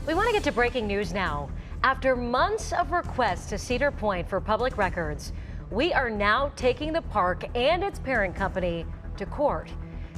We want to get to breaking news now. After months of requests to Cedar Point for public records, we are now taking the park and its parent company to court.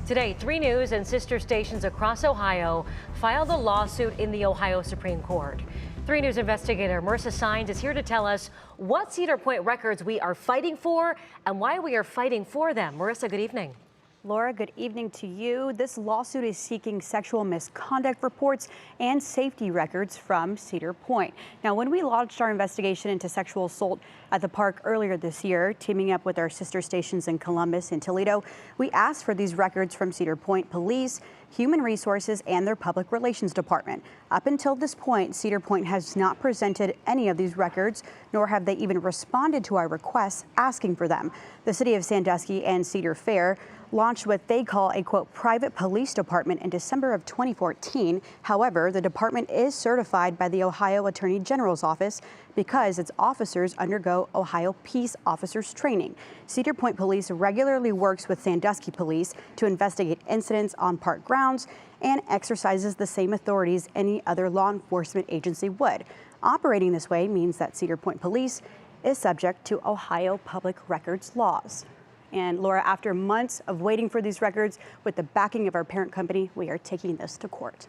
Today, 3 News and sister stations across Ohio filed a lawsuit in the Ohio Supreme Court. 3 News investigator Marissa Saenz is here to tell us what Cedar Point records we are fighting for and why we are fighting for them. Marissa, good evening. Laura, good evening to you. This lawsuit is seeking sexual misconduct reports and safety records from Cedar Point. Now, when we launched our investigation into sexual assault at the park earlier this year, teaming up with our sister stations in Columbus and Toledo, we asked for these records from Cedar Point Police, Human Resources, and their Public Relations Department. Up until this point, Cedar Point has not presented any of these records, nor have they even responded to our requests asking for them. The city of Sandusky and Cedar Fair launched what they call a, quote, private police department in December of 2014. However, the department is certified by the Ohio Attorney General's office because its officers undergo Ohio Peace Officers Training. Cedar Point Police regularly works with Sandusky Police to investigate incidents on park grounds and exercises the same authorities any other law enforcement agency would. Operating this way means that Cedar Point Police is subject to Ohio public records laws. And Laura, after months of waiting for these records, with the backing of our parent company, we are taking this to court.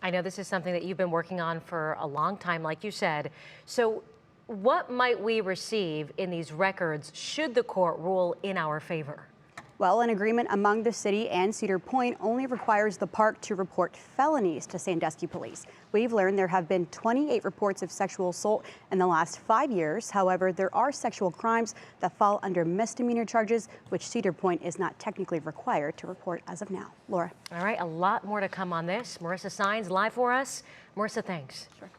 I know this is something that you've been working on for a long time, like you said. So what might we receive in these records should the court rule in our favor? Well, an agreement among the city and Cedar Point only requires the park to report felonies to Sandusky Police. We've learned there have been 28 reports of sexual assault in the last 5 years. However, there are sexual crimes that fall under misdemeanor charges, which Cedar Point is not technically required to report as of now. Laura. All right, a lot more to come on this. Marissa Saenz live for us. Marissa, thanks. Sure.